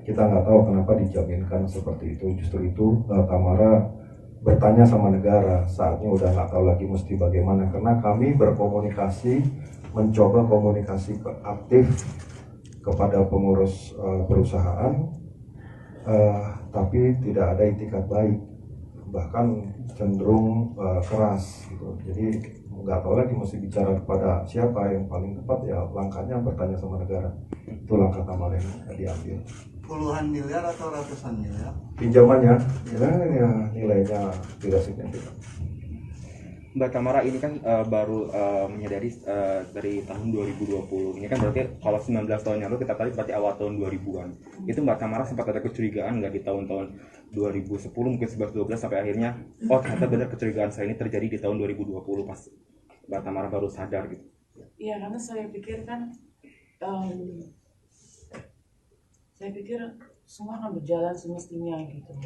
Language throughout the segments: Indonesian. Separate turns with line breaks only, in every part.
kita nggak tahu kenapa dijaminkan seperti itu. Justru itu Tamara bertanya sama negara, saatnya udah nggak tahu lagi mesti bagaimana, karena kami berkomunikasi, mencoba komunikasi aktif kepada pengurus perusahaan, tapi tidak ada itikat baik, bahkan cenderung keras gitu. Jadi nggak tahu lagi mesti bicara kepada siapa. Yang paling tepat ya langkahnya bertanya sama negara. Itu langkah Tamara yang diambil.
Puluhan miliar atau ratusan miliar
Pinjamannya ya nilainya tidak signifikan.
Mbak Tamara ini kan baru menyadari dari tahun 2020. Ini kan berarti kalau 19 tahun yang lalu kita tarik berarti awal tahun 2000-an. Itu Mbak Tamara sempat ada kecurigaan nggak di tahun-tahun 2010 mungkin 11-12 sampai akhirnya ternyata benar kecurigaan saya ini terjadi di tahun 2020 pas Mbak Tamara baru sadar gitu.
Iya, karena saya pikir kan saya pikir semua akan berjalan semestinya gitu.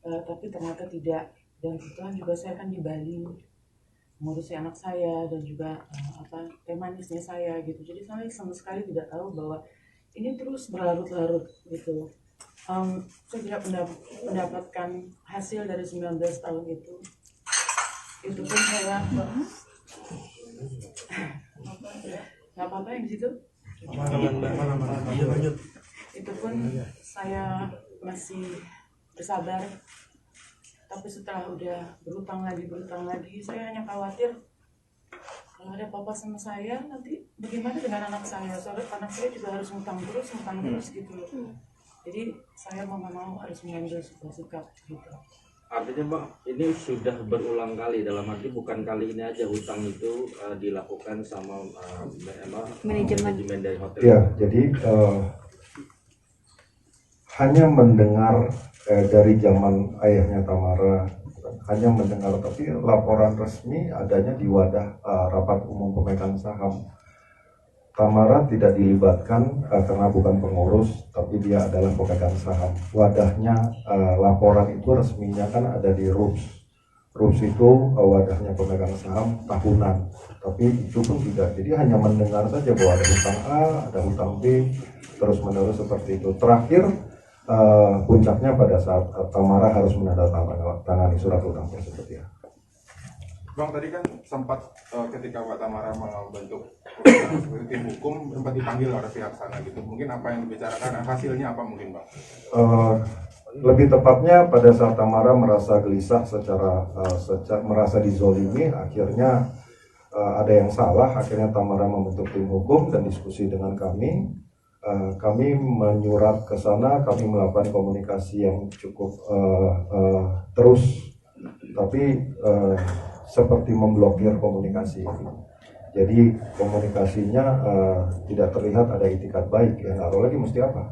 Tapi ternyata tidak. Dan kebetulan juga saya kan di Bali mengurusi anak saya dan juga teh manisnya saya gitu. Jadi saya sama sekali tidak tahu bahwa ini terus berlarut-larut gitu. Saya tidak mendapatkan hasil dari 19 tahun itu. Itu pun saya nggak apa-apa yang di situ. Itu pun saya masih bersabar. Tapi setelah udah berutang lagi, saya hanya khawatir kalau ada apa-apa sama saya nanti bagaimana dengan anak saya. Soalnya anak saya juga harus ngutang terus gitu loh. Jadi saya mau nggak mau harus mengambil sebuah sikap gitu.
Artinya Mbak, ini sudah berulang kali, dalam arti bukan kali ini aja hutang itu dilakukan sama manajemen dari hotel.
Ya, jadi hanya mendengar dari zaman ayahnya Tamara, hanya mendengar, tapi laporan resmi adanya di wadah rapat umum pemegang saham. Tamara tidak dilibatkan karena bukan pengurus, tapi dia adalah pemegang saham. Wadahnya laporan itu resminya kan ada di RUPS. RUPS itu wadahnya pemegang saham tahunan, tapi itu pun tidak. Jadi hanya mendengar saja bahwa ada hutang A, ada hutang B, terus menerus seperti itu. Terakhir puncaknya pada saat Tamara harus menandatangani surat hutang tersebut ya.
Bang, tadi kan sempat ketika Pak Tamara membentuk tim hukum sempat dipanggil oleh pihak sana gitu. Mungkin apa yang dibicarakan, hasilnya apa mungkin Bang?
Lebih tepatnya pada saat Tamara merasa gelisah secara merasa dizolimi, akhirnya ada yang salah, akhirnya Tamara membentuk tim hukum dan diskusi dengan kami. Kami menyurat ke sana, kami melakukan komunikasi yang cukup terus, tapi seperti memblokir komunikasi. Jadi komunikasinya tidak terlihat ada itikat baik. Ya nggak tahu lagi mesti apa.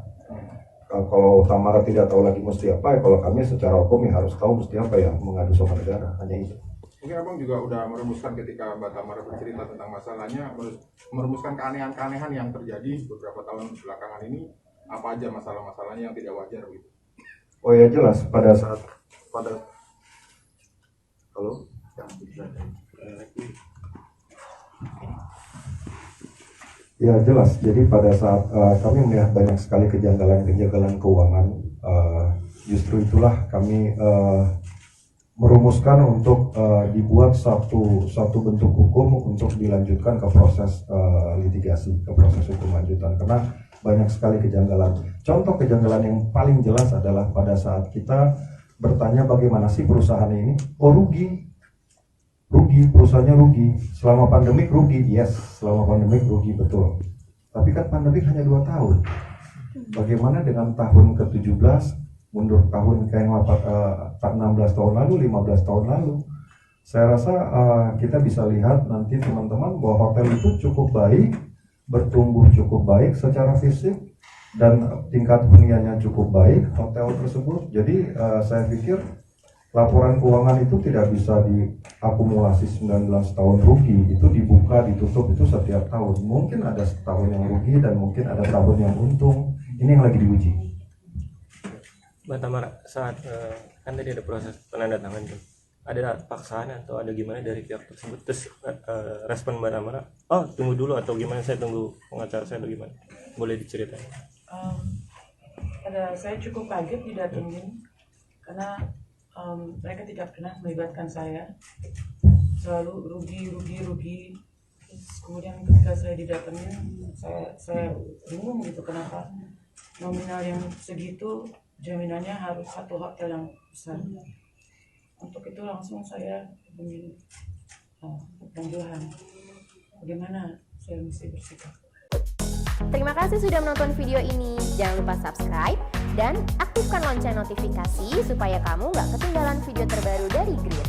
Kalau Tamara tidak tahu lagi mesti apa, ya kalau kami secara hukum ya harus tahu mesti apa ya, mengadu sama negara, hanya itu.
Mungkin Abang juga udah merumuskan ketika Mbak Tamara bercerita tentang masalahnya, merumuskan keanehan-keanehan yang terjadi beberapa tahun belakangan ini, apa aja masalah-masalahnya yang tidak wajar gitu?
Oh ya jelas, pada halo? Ya jelas, jadi pada saat kami melihat banyak sekali kejanggalan keuangan, justru itulah kami merumuskan untuk dibuat satu bentuk hukum untuk dilanjutkan ke proses litigasi, ke proses hukum lanjutan, karena banyak sekali kejanggalan. Contoh kejanggalan yang paling jelas adalah pada saat kita bertanya bagaimana sih perusahaan ini, rugi, perusahaannya rugi, selama pandemik rugi, yes, selama pandemik rugi, betul. Tapi kan pandemik hanya 2 tahun. Bagaimana dengan tahun ke-17, mundur tahun kayak 16 tahun lalu, 15 tahun lalu. Saya rasa kita bisa lihat nanti teman-teman bahwa hotel itu cukup baik, bertumbuh cukup baik secara fisik, dan tingkat huniannya cukup baik hotel tersebut. Jadi saya pikir laporan keuangan itu tidak bisa diakumulasi 19 tahun rugi, itu dibuka, ditutup itu setiap tahun. Mungkin ada setahun yang rugi dan mungkin ada tahun yang untung. Ini yang lagi diuji.
Mbak Tamara, saat kan tadi ada proses penandatangan tuh, ada paksaan atau ada gimana dari pihak tersebut, terus respon Mbak Tamara, tunggu dulu atau gimana, saya tunggu pengacara saya atau gimana, boleh diceritain?
saya cukup kaget didatengin karena mereka tidak pernah melibatkan saya, selalu rugi. Terus kemudian ketika saya didatengin, saya bingung gitu kenapa nominal yang segitu jaminannya harus satu hotel yang besar. Untuk itu langsung saya hubungi Johan, bagaimana saya mesti bersikap.
Terima kasih sudah menonton video ini. Jangan lupa subscribe dan aktifkan lonceng notifikasi supaya kamu nggak ketinggalan video terbaru dari Grid.